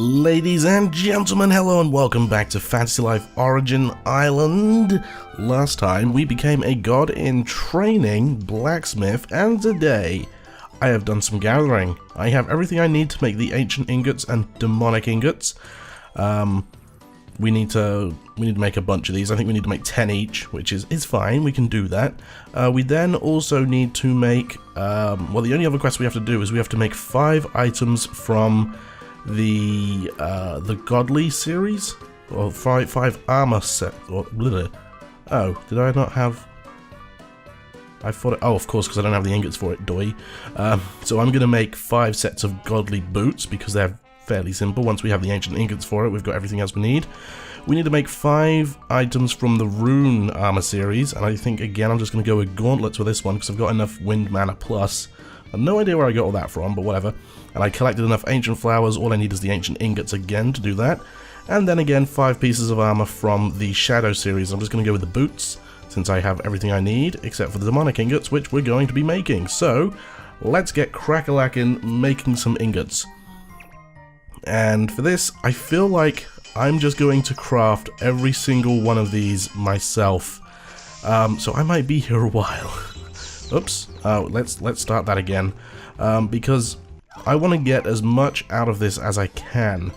Ladies and gentlemen, hello and welcome back to Fantasy Life Origin Island. Last time we became a god in training, blacksmith, and today I have done some gathering. I have everything I need to make the ancient ingots and demonic ingots. We need to make a bunch of these. I think we need to make 10 each, which is fine. We can do that. We then also need to make well, the only other quest we have to do is we have to make 5 items from the godly series, or five armor set, or bleh. Oh, did I not have? I thought it, oh, of course, because I don't have the ingots for it, doy. So I'm gonna make 5 sets of godly boots because they're fairly simple. Once we have the ancient ingots for it, we've got everything else we need. We need to make 5 items from the rune armor series, and I think again I'm just gonna go with gauntlets for this one because I've got enough wind mana plus. I have no idea where I got all that from, but whatever. And I collected enough ancient flowers, all I need is the ancient ingots again to do that. And then again, 5 pieces of armor from the Shadow series. I'm just going to go with the boots, since I have everything I need, except for the demonic ingots, which we're going to be making. So, let's get crack-a-lackin' making some ingots. And for this, I feel like I'm just going to craft every single one of these myself. So I might be here a while. Oops. Let's start that again, because I want to get as much out of this as I can.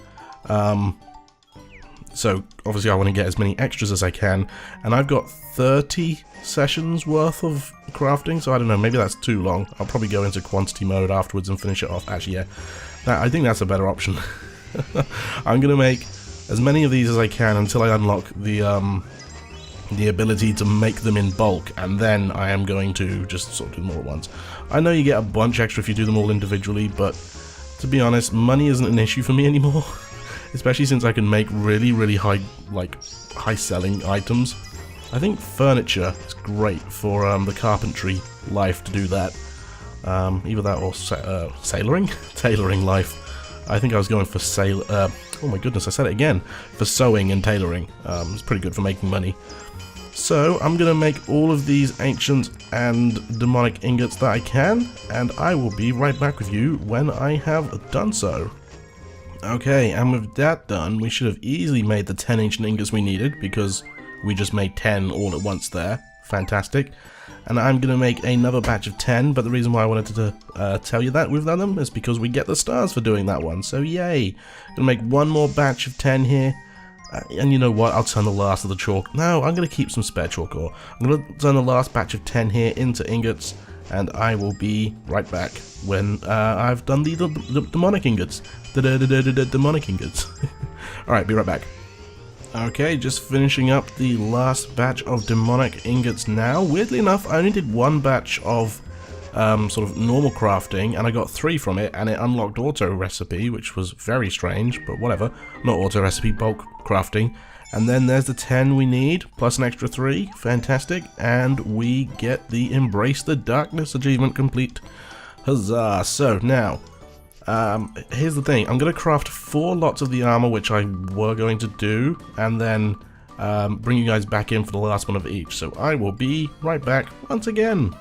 So obviously I want to get as many extras as I can, and I've got 30 sessions worth of crafting, so I don't know, maybe that's too long. I'll probably go into quantity mode afterwards and finish it off. Actually, yeah, I think that's a better option. I'm gonna make as many of these as I can until I unlock the ability to make them in bulk, and then I am going to just sort of do them all at once. I know you get a bunch extra if you do them all individually, but to be honest, money isn't an issue for me anymore. Especially since I can make really high selling items. I think furniture is great for the carpentry life to do that. Either that or tailoring life. I think I was going for oh my goodness, I said it again. For sewing and tailoring. It's pretty good for making money. So I'm going to make all of these ancient and demonic ingots that I can, and I will be right back with you when I have done so. Okay, and with that done, we should have easily made the 10 ancient ingots we needed, because we just made 10 all at once there. Fantastic. And I'm going to make another batch of 10, but the reason why I wanted to tell you that we've done them is because we get the stars for doing that one, so yay. I'm going to make one more batch of 10 here. And you know what, I'll turn the last of the chalk. No, I'm going to keep some spare chalk ore. I'm going to turn the last batch of 10 here into ingots, and I will be right back when I've done the demonic ingots. Demonic ingots. Alright, be right back. Okay, just finishing up the last batch of demonic ingots now. Weirdly enough, I only did one batch of sort of normal crafting, and I got 3 from it, and it unlocked auto recipe, which was very strange, but whatever. Not auto recipe, bulk crafting. And then there's the 10 we need, plus an extra 3, fantastic, and we get the Embrace the Darkness achievement complete. Huzzah! So now, here's the thing, I'm going to craft 4 lots of the armor, which I were going to do, and then bring you guys back in for the last one of each. So I will be right back once again.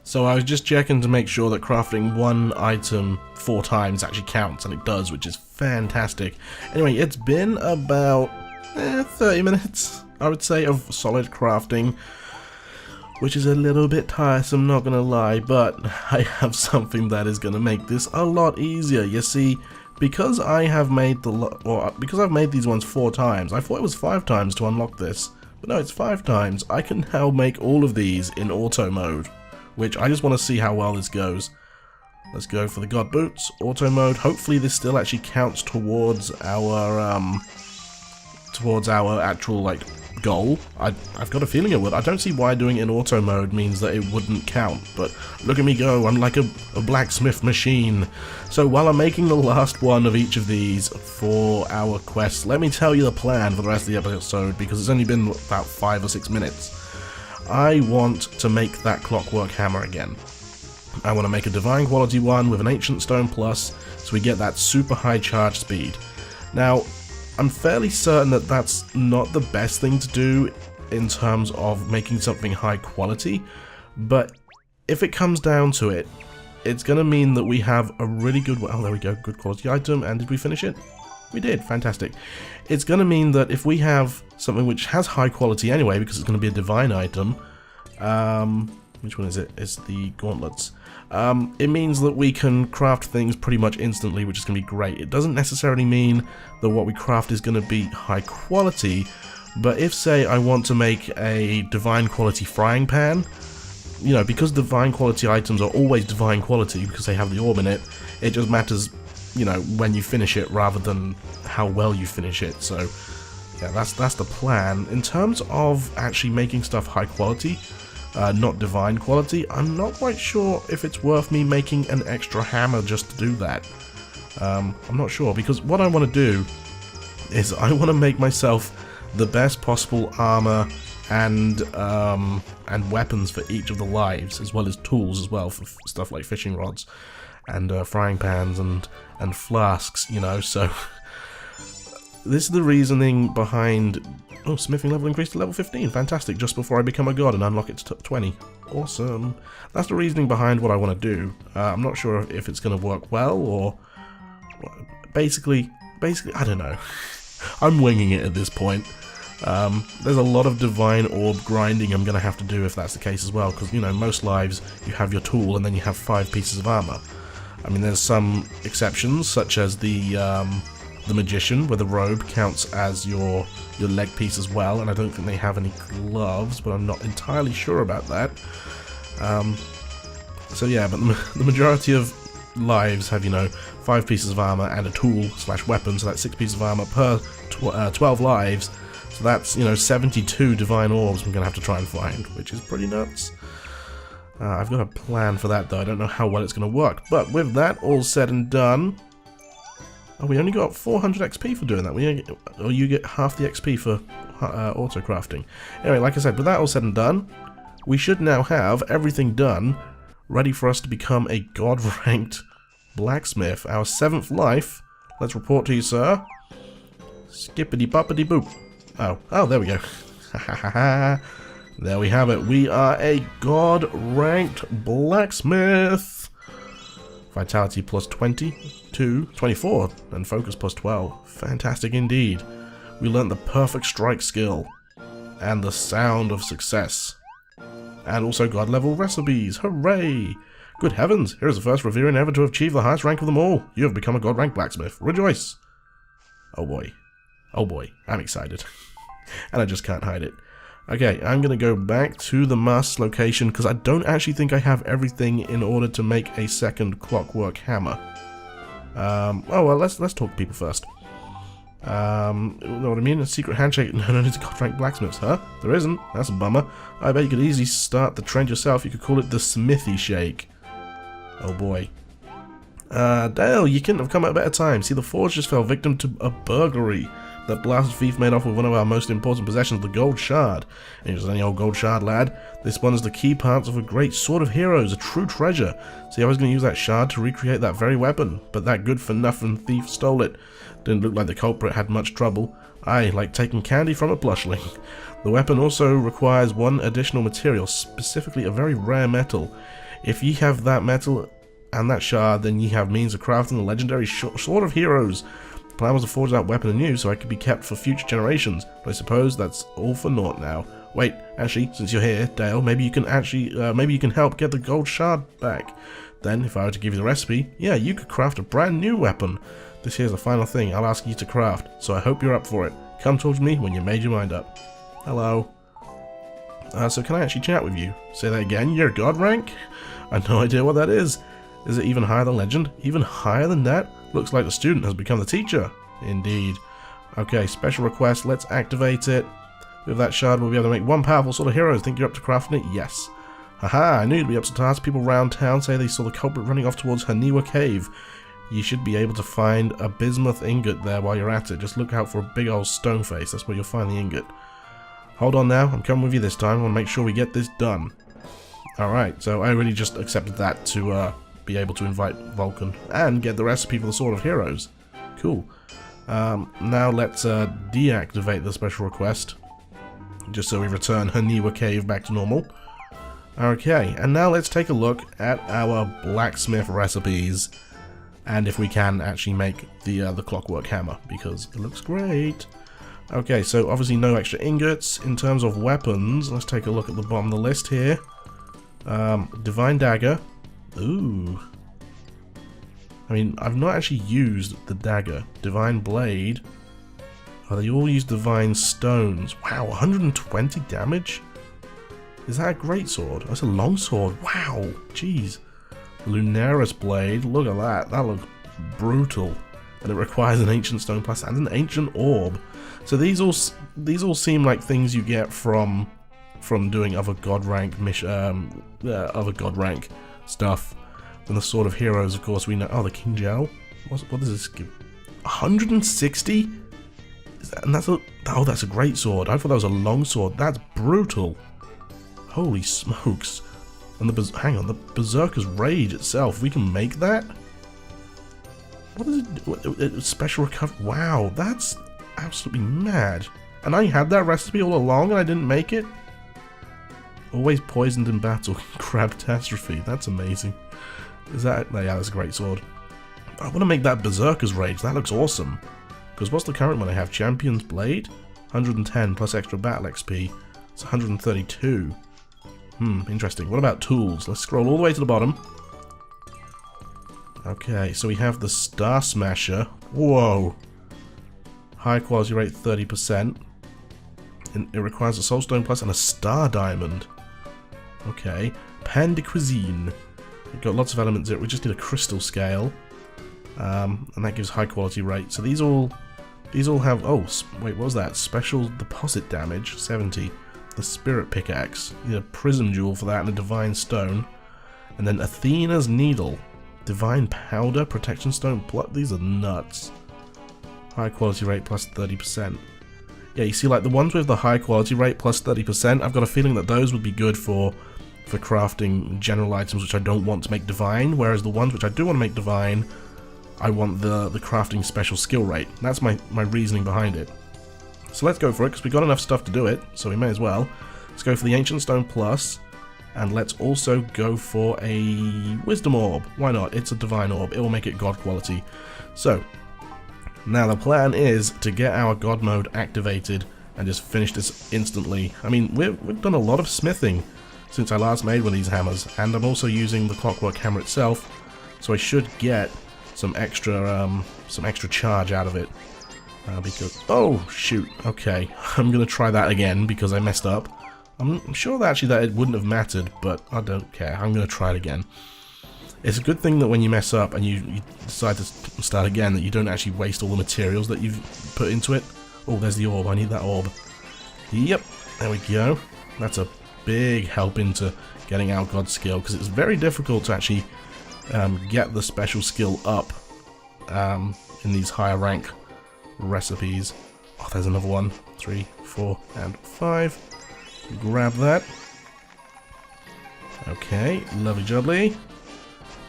So I was just checking to make sure that crafting one item 4 times actually counts, and it does, which is fantastic. Anyway, it's been about 30 minutes, I would say, of solid crafting, which is a little bit tiresome, not gonna lie, but I have something that is gonna make this a lot easier. You see, because I have made because I've made these ones 4 times, I thought it was 5 times to unlock this, but no, it's 5 times. I can now make all of these in auto mode, which I just want to see how well this goes. Let's go for the God Boots, auto mode. Hopefully this still actually counts towards our actual, like, goal. I've got a feeling it would. I don't see why doing it in auto mode means that it wouldn't count, but look at me go, I'm like a blacksmith machine. So while I'm making the last one of each of these for our quest, let me tell you the plan for the rest of the episode, because it's only been about 5 or 6 minutes. I want to make that clockwork hammer again. I want to make a divine quality one with an ancient stone plus, so we get that super high charge speed. Now, I'm fairly certain that that's not the best thing to do in terms of making something high quality, but if it comes down to it, it's going to mean that we have a really good, oh there we go, good quality item, and did we finish it? We did, fantastic. It's going to mean that if we have something which has high quality anyway, because it's going to be a divine item, which one is it? It's the gauntlets. It means that we can craft things pretty much instantly, which is going to be great. It doesn't necessarily mean that what we craft is going to be high quality, but if, say, I want to make a divine quality frying pan, you know, because divine quality items are always divine quality because they have the orb in it, it just matters, you know, when you finish it rather than how well you finish it. So yeah, that's the plan. In terms of actually making stuff high quality, not divine quality, I'm not quite sure if it's worth me making an extra hammer just to do that. I'm not sure, because what I want to do is I want to make myself the best possible armor and weapons for each of the lives, as well as tools as well for stuff like fishing rods and frying pans and flasks, you know. So this is the reasoning behind... Oh, smithing level increased to level 15, fantastic, just before I become a god and unlock it to 20. Awesome. That's the reasoning behind what I want to do. I'm not sure if it's going to work well, or... Basically, I don't know. I'm winging it at this point. There's a lot of divine orb grinding I'm going to have to do if that's the case as well, because, you know, most lives you have your tool and then you have 5 pieces of armor. I mean, there's some exceptions, such as the magician, where the robe counts as your leg piece as well, and I don't think they have any gloves, but I'm not entirely sure about that. So yeah, but the majority of lives have, you know, 5 pieces of armor and a tool / weapon, so that's 6 pieces of armor per 12 lives. So that's, you know, 72 divine orbs I'm going to have to try and find, which is pretty nuts. I've got a plan for that, though. I don't know how well it's going to work. But with that all said and done... Oh, we only got 400 XP for doing that. Or you get half the XP for auto-crafting. Anyway, like I said, with that all said and done, we should now have everything done, ready for us to become a god-ranked blacksmith. Our 7th life. Let's report to you, sir. Skippity-boppity-boop. Oh, there we go. There we have it. We are a god-ranked blacksmith. Vitality plus 24, and focus plus 12. Fantastic indeed. We learnt the perfect strike skill, and the sound of success. And also god level recipes. Hooray! Good heavens, here is the first Reverian ever to achieve the highest rank of them all. You have become a god-ranked blacksmith. Rejoice! Oh boy. Oh boy, I'm excited. And I just can't hide it. Okay, I'm going to go back to the master's location, because I don't actually think I have everything in order to make a second clockwork hammer. Oh well, let's talk to people first. You know what I mean? A secret handshake. No need to god-ranked blacksmiths, huh? There isn't. That's a bummer. I bet you could easily start the trend yourself. You could call it the smithy shake. Oh boy. Dale, you couldn't have come at a better time. See, the forge just fell victim to a burglary. That blasted thief made off with one of our most important possessions, the gold shard. Ain't just any old gold shard, lad. This one is the key parts of a great sword of heroes, a true treasure. See, I was going to use that shard to recreate that very weapon, but that good-for-nothing thief stole it. Didn't look like the culprit had much trouble. Aye, like taking candy from a blushling. The weapon also requires one additional material, specifically a very rare metal. If ye have that metal and that shard, then ye have means of crafting the legendary sword of heroes. The plan was to forge that weapon anew so it could be kept for future generations, but I suppose that's all for naught now. Wait, actually, since you're here, Dale, maybe you can help get the gold shard back. Then, if I were to give you the recipe, yeah, you could craft a brand new weapon. This here's the final thing I'll ask you to craft, so I hope you're up for it. Come talk to me when you made your mind up. Hello. So can I actually chat with you? Say that again, you're god rank? I have no idea what that is. Is it even higher than legend? Even higher than that? Looks like the student has become the teacher. Indeed. Okay, special request, let's activate it. With that shard we'll be able to make one powerful sword of heroes. Think you're up to crafting it? Yes. Haha, I knew you'd be up to task. People round town say they saw the culprit running off towards Haniwa Cave. You should be able to find a bismuth ingot there while you're at it. Just look out for a big old stone face, that's where you'll find the ingot. Hold on now, I'm coming with you this time. I want to make sure we get this done. Alright, so I really just accepted that to be able to invite Vulcan and get the recipe for the Sword of Heroes. Cool. Now let's deactivate the special request, just so we return Haniwa Cave back to normal. Okay, and now let's take a look at our blacksmith recipes. and if we can actually make the clockwork hammer, because it looks great. Okay, so obviously no extra ingots. In terms of weapons, let's take a look at the bottom of the list here. Divine dagger. Ooh. I mean, I've not actually used the dagger. Divine blade. Oh, they all use divine stones. Wow, 120 damage? Is that a great sword? That's a long sword. Wow, jeez. Lunaris blade. Look at that. That looks brutal. And it requires an ancient stone plus and an ancient orb. So these all seem like things you get from doing other god rank stuff. Then the Sword of Heroes, of course, we know. Oh, the King Gel. What does this give? 160? And that's a great sword. I thought that was a long sword. That's brutal. Holy smokes! And hang on, the Berserker's Rage itself. We can make that. What is it? Special recovery. Wow, that's absolutely mad. And I had that recipe all along, and I didn't make it. Always poisoned in battle. Crabtastrophe. That's amazing. Is that? Yeah, that's a great sword. I want to make that Berserker's Rage. That looks awesome. Because what's the current one I have? Champion's Blade? 110 plus extra battle XP. It's 132. Interesting. What about tools? Let's scroll all the way to the bottom. Okay, so we have the Star Smasher. Whoa. High quality rate 30%. And it requires a Soulstone plus and a Star Diamond. Okay. Pan de Cuisine. We've got lots of elements here. We just need a crystal scale. And that gives high quality rate. So these all have, oh wait, what was that? Special deposit damage, 70. The Spirit Pickaxe, you need a Prism Jewel for that and a Divine Stone. And then Athena's Needle, Divine Powder, Protection Stone, these are nuts. High quality rate plus 30%. Yeah, you see, like the ones with the high quality rate plus 30%, I've got a feeling that those would be good for crafting general items which I don't want to make divine, whereas the ones which I do want to make divine, I want the crafting special skill rate. That's my reasoning behind it. So let's go for it, because we've got enough stuff to do it, so we may as well. Let's go for the Ancient Stone Plus, and let's also go for a Wisdom Orb. Why not? It's a Divine Orb. It will make it God quality. So, now the plan is to get our God mode activated and just finish this instantly. I mean, we've done a lot of smithing since I last made one of these hammers, and I'm also using the Clockwork Hammer itself, so I should get some extra charge out of it. Because, oh shoot, okay, I'm gonna try that again because I messed up. I'm sure that actually that it wouldn't have mattered, but I don't care. I'm gonna try it again. It's a good thing that when you mess up and you decide to start again, that you don't actually waste all the materials that you've put into it. Oh, there's the orb. I need that orb. Yep, there we go. That's a big help into getting our God skill, because it's very difficult to actually get the special skill up in these higher rank recipes. Oh, there's another one. 3, 4, and 5. Grab that. Okay, lovely jubbly.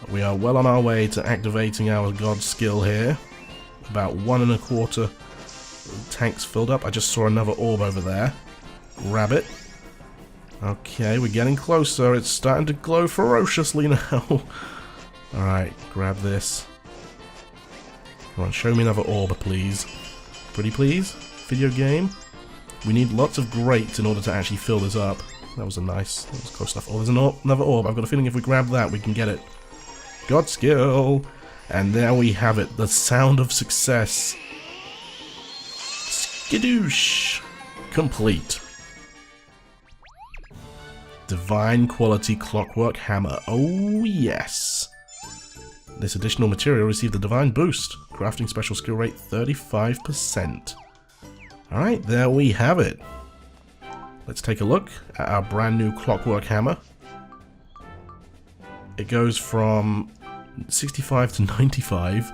We are well on our way to activating our God skill here. About 1 1/4 tanks filled up. I just saw another orb over there. Grab it. Okay, we're getting closer. It's starting to glow ferociously now. Alright, grab this. Come on, show me another orb, please. Pretty please? Video game? We need lots of grates in order to actually fill this up. That was close enough. Oh, there's another orb. I've got a feeling if we grab that, we can get it. God skill! And there we have it. The sound of success. Skadoosh! Complete. Divine quality clockwork hammer. Oh, yes. This additional material received a divine boost. Crafting special skill rate 35%. Alright, there we have it. Let's take a look at our brand new clockwork hammer. It goes from 65 to 95.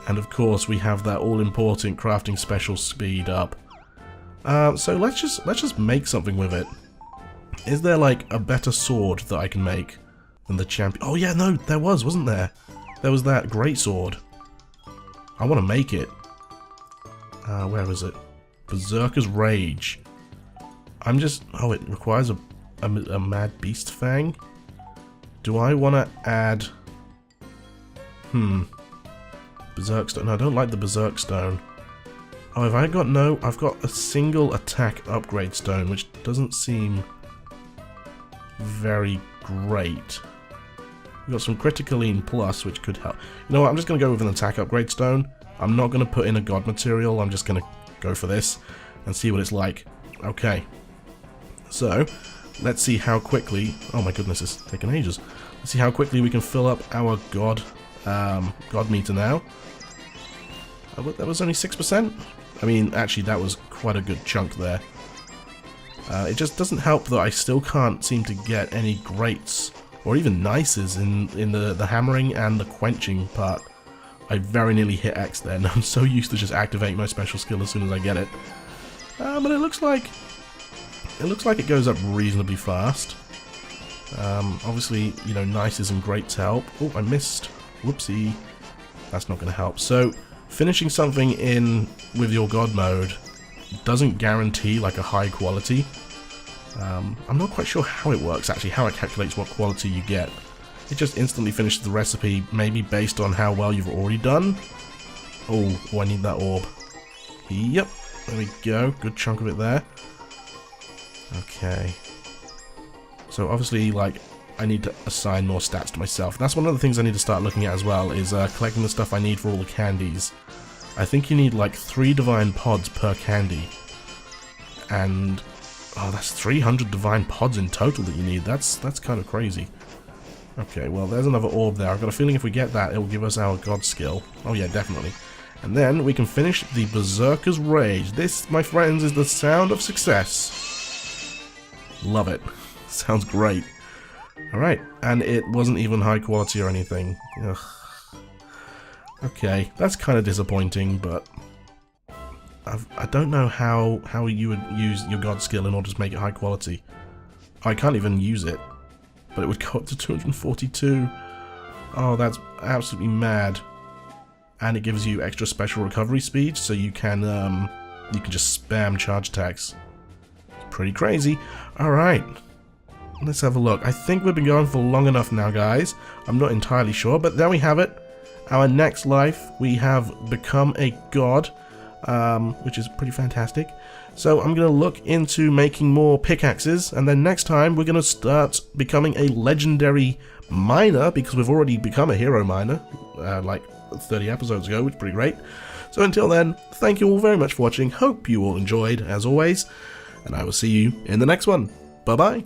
And of course we have that all-important crafting special speed up. So let's just make something with it. Is there like a better sword that I can make than the champion? Oh yeah, no, there wasn't there? There was that great sword. I want to make it. Where is it? Berserker's Rage. Oh, it requires a Mad Beast Fang. Do I want to add... Berserk Stone. No, I don't like the Berserk Stone. Oh, have I got no? I've got a single attack upgrade stone, which doesn't seem very great. We've got some Criticaline Plus, which could help. You know what? I'm just going to go with an attack upgrade stone. I'm not going to put in a god material. I'm just going to go for this and see what it's like. Okay. So, let's see how quickly... Oh my goodness, it's taken ages. Let's see how quickly we can fill up our god meter now. That was only 6%? I mean, actually, that was quite a good chunk there. It just doesn't help that I still can't seem to get any greats or even nices in the hammering and the quenching part. I very nearly hit X there, and I'm so used to just activating my special skill as soon as I get it. But it looks like it goes up reasonably fast. Obviously, you know, nices and greats help. Oh, I missed. Whoopsie. That's not going to help. So, finishing something in with your god mode doesn't guarantee like a high quality. I'm not quite sure how it works actually, how it calculates what quality you get. It just instantly finishes the recipe, maybe based on how well you've already done. Oh, I need that orb. Yep, there we go, good chunk of it there. Okay. So obviously, like, I need to assign more stats to myself. That's one of the things I need to start looking at as well, is collecting the stuff I need for all the candies. I think you need like 3 divine pods per candy. And, oh, that's 300 divine pods in total that you need. That's kind of crazy. Okay, well, there's another orb there. I've got a feeling if we get that, it will give us our god skill. Oh yeah, definitely. And then we can finish the Berserker's Rage. This, my friends, is the sound of success. Love it. Sounds great. Alright, and it wasn't even high quality or anything. Ugh. Okay, that's kind of disappointing, but I don't know how you would use your god skill in order to make it high quality. I can't even use it, but it would go up to 242. Oh, that's absolutely mad. And it gives you extra special recovery speed, so you can just spam charge attacks. It's pretty crazy. Alright. Let's have a look. I think we've been going for long enough now, guys. I'm not entirely sure, but there we have it. Our next life, we have become a god, which is pretty fantastic. So I'm going to look into making more pickaxes, and then next time we're going to start becoming a legendary miner, because we've already become a hero miner, like 30 episodes ago, which is pretty great. So until then, thank you all very much for watching. Hope you all enjoyed, as always, and I will see you in the next one. Bye-bye.